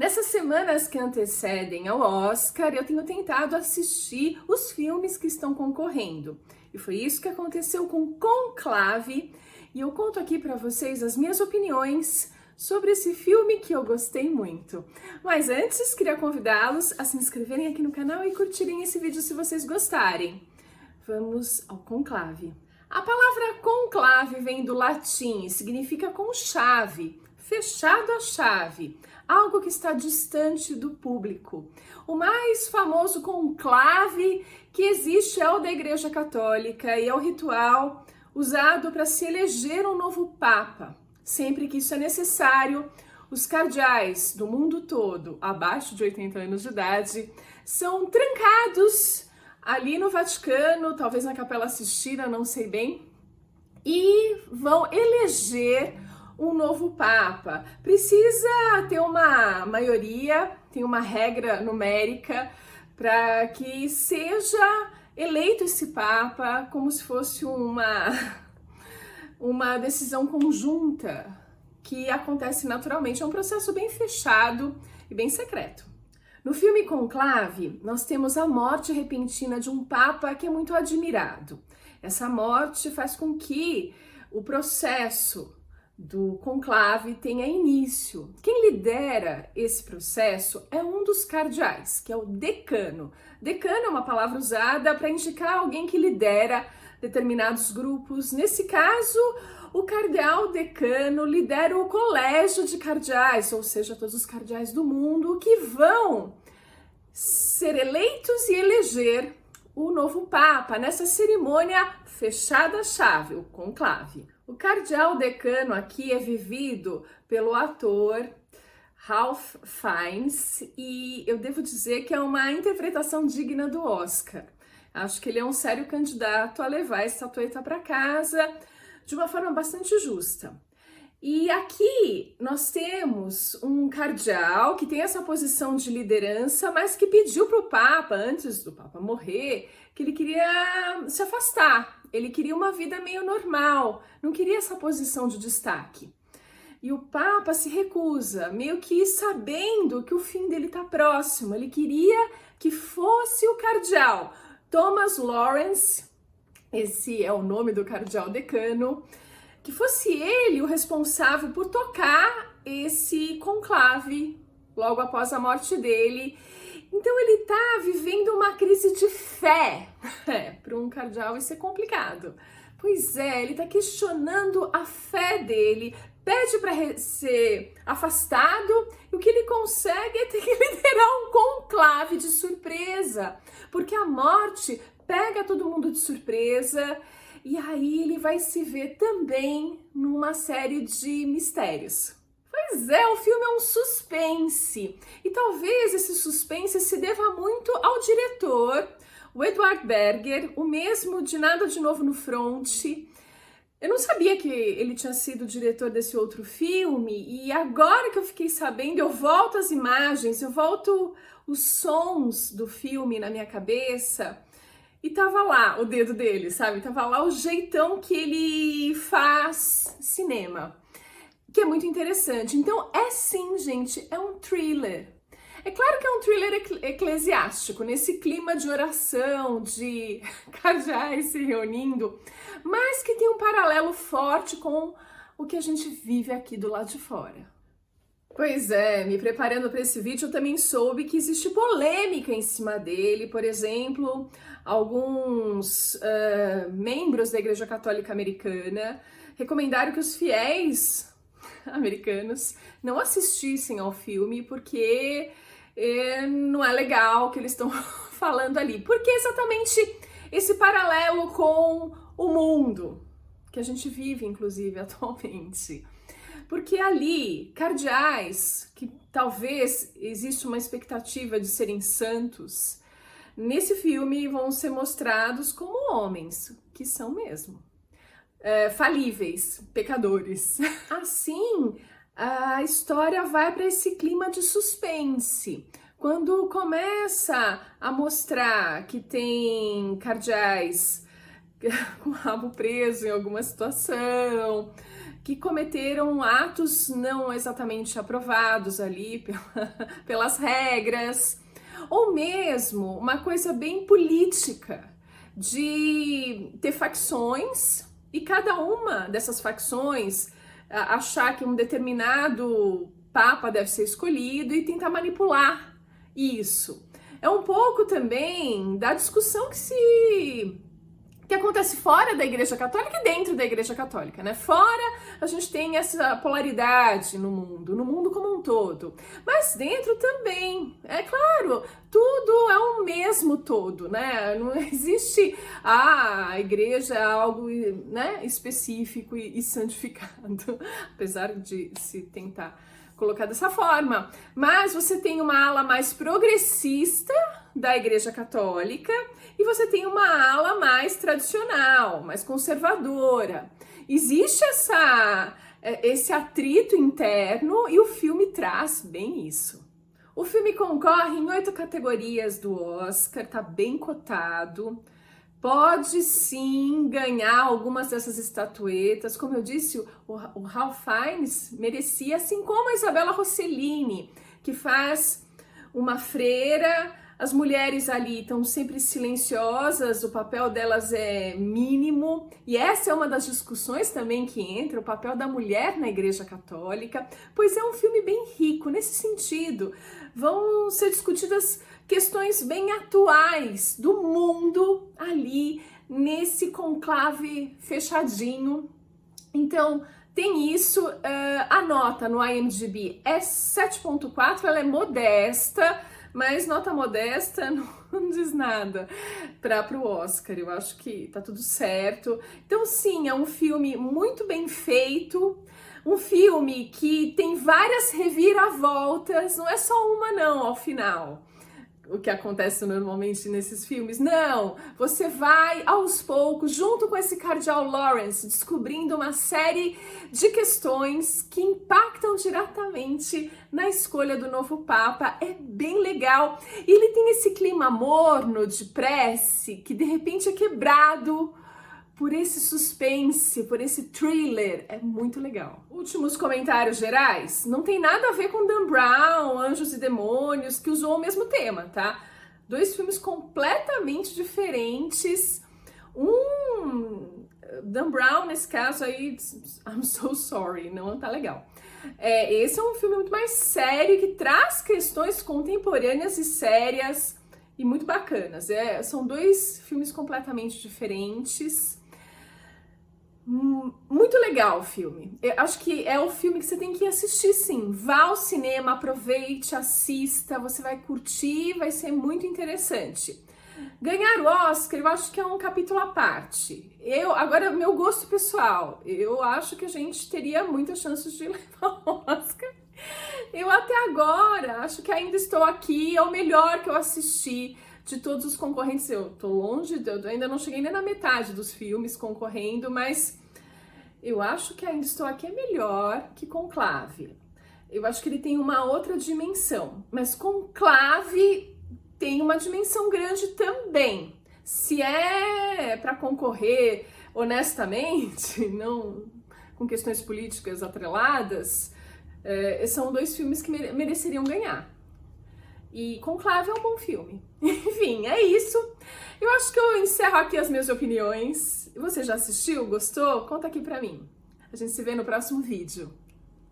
Nessas semanas que antecedem ao Oscar, eu tenho tentado assistir os filmes que estão concorrendo. E foi isso que aconteceu com Conclave. E eu conto aqui para vocês as minhas opiniões sobre esse filme que eu gostei muito. Mas antes, queria convidá-los a se inscreverem aqui no canal e curtirem esse vídeo se vocês gostarem. Vamos ao conclave. A palavra conclave vem do latim e significa com chave, fechado a chave, algo que está distante do público. O mais famoso conclave que existe é o da Igreja Católica e é o ritual usado para se eleger um novo Papa. Sempre que isso é necessário, os cardeais do mundo todo, abaixo de 80 anos de idade, são trancados ali no Vaticano, talvez na Capela Sistina, não sei bem, e vão eleger um novo Papa. Precisa ter uma maioria, tem uma regra numérica para que seja eleito esse Papa como se fosse uma decisão conjunta que acontece naturalmente. É um processo bem fechado e bem secreto. No filme Conclave, nós temos a morte repentina de um Papa que é muito admirado. Essa morte faz com que o processo do conclave tenha início. Quem lidera esse processo é um dos cardeais, que é o decano. Decano é uma palavra usada para indicar alguém que lidera determinados grupos. Nesse caso, o cardeal decano lidera o colégio de cardeais, ou seja, todos os cardeais do mundo que vão ser eleitos e eleger o novo Papa nessa cerimônia fechada a chave, o conclave. O cardeal decano aqui é vivido pelo ator Ralph Fiennes e eu devo dizer que é uma interpretação digna do Oscar. Acho que ele é um sério candidato a levar essa estatueta para casa de uma forma bastante justa. E aqui nós temos um cardeal que tem essa posição de liderança, mas que pediu para o Papa, antes do Papa morrer, que ele queria se afastar. Ele queria uma vida meio normal, não queria essa posição de destaque. E o Papa se recusa, meio que sabendo que o fim dele está próximo. Ele queria que fosse o cardeal Thomas Lawrence, esse é o nome do cardeal decano, que fosse ele o responsável por tocar esse conclave logo após a morte dele. Então ele está vivendo uma crise de fé. Para um cardeal isso é complicado. Pois é, ele está questionando a fé dele, pede para ser afastado e o que ele consegue é ter que liderar um conclave de surpresa, porque a morte pega todo mundo de surpresa. E aí ele vai se ver também numa série de mistérios. Pois é, o filme é um suspense. E talvez esse suspense se deva muito ao diretor, o Edward Berger, o mesmo de Nada de Novo no Front. Eu não sabia que ele tinha sido o diretor desse outro filme. E agora que eu fiquei sabendo, eu volto as imagens, eu volto os sons do filme na minha cabeça. E tava lá o dedo dele, sabe? Tava lá o jeitão que ele faz cinema, que é muito interessante. Então, é sim, gente, é um thriller. É claro que é um thriller eclesiástico, nesse clima de oração, de cardeais se reunindo, mas que tem um paralelo forte com o que a gente vive aqui do lado de fora. Pois é, me preparando para esse vídeo, eu também soube que existe polêmica em cima dele. Por exemplo, alguns membros da Igreja Católica Americana recomendaram que os fiéis americanos não assistissem ao filme porque não é legal o que eles estão falando ali. Porque exatamente esse paralelo com o mundo que a gente vive, inclusive, atualmente. Porque ali, cardeais, que talvez exista uma expectativa de serem santos, nesse filme vão ser mostrados como homens, que são mesmo, falíveis, pecadores. Assim, a história vai para esse clima de suspense. Quando começa a mostrar que tem cardeais com o rabo preso em alguma situação, que cometeram atos não exatamente aprovados ali pelas regras, ou mesmo uma coisa bem política, de ter facções e cada uma dessas facções achar que um determinado papa deve ser escolhido e tentar manipular isso. É um pouco também da discussão que acontece fora da Igreja Católica e dentro da Igreja Católica, né? Fora a gente tem essa polaridade no mundo como um todo, mas dentro também, é claro, tudo é o mesmo todo, né? Não existe a Igreja é algo, né, específico e santificado, apesar de se tentar colocar dessa forma, mas você tem uma ala mais progressista da Igreja Católica e você tem uma ala mais tradicional, mais conservadora. Existe esse atrito interno e o filme traz bem isso. O filme concorre em 8 categorias do Oscar, tá bem cotado. Pode sim ganhar algumas dessas estatuetas. Como eu disse, o Ralph Fiennes merecia, assim como a Isabella Rossellini, que faz uma freira. As mulheres ali estão sempre silenciosas, o papel delas é mínimo, e essa é uma das discussões também que entra, o papel da mulher na Igreja Católica, pois é um filme bem rico nesse sentido. Vão ser discutidas questões bem atuais do mundo ali, nesse conclave fechadinho. Então, tem isso, a nota no IMDb é 7.4, ela é modesta, mas nota modesta não diz nada para o Oscar, eu acho que tá tudo certo. Então sim, é um filme muito bem feito, um filme que tem várias reviravoltas, não é só uma não ao final. O que acontece normalmente nesses filmes. Não, você vai aos poucos, junto com esse cardeal Lawrence, descobrindo uma série de questões que impactam diretamente na escolha do novo Papa. É bem legal. E ele tem esse clima morno de prece que de repente é quebrado por esse suspense, por esse thriller. É muito legal. Últimos comentários gerais. Não tem nada a ver com Dan Brown, Anjos e Demônios, que usou o mesmo tema, tá? 2 filmes completamente diferentes. Dan Brown, nesse caso aí, I'm so sorry, não tá legal. Esse é um filme muito mais sério, que traz questões contemporâneas e sérias e muito bacanas. São 2 filmes completamente diferentes. Muito legal o filme. Eu acho que é o filme que você tem que assistir, sim. Vá ao cinema, aproveite, assista, você vai curtir, vai ser muito interessante. Ganhar o Oscar, eu acho que é um capítulo à parte. Agora, meu gosto pessoal, eu acho que a gente teria muitas chances de levar o Oscar. Eu até agora acho que Ainda Estou Aqui é o melhor que eu assisti de todos os concorrentes. Eu tô longe, eu ainda não cheguei nem na metade dos filmes concorrendo, mas eu acho que Ainda Estou Aqui é melhor que Conclave. Eu acho que ele tem uma outra dimensão, mas Conclave tem uma dimensão grande também. Se é para concorrer honestamente, não com questões políticas atreladas, são 2 filmes que mereceriam ganhar. E Conclave é um bom filme. Enfim, é isso. Eu acho que eu encerro aqui as minhas opiniões. Você já assistiu? Gostou? Conta aqui pra mim. A gente se vê no próximo vídeo.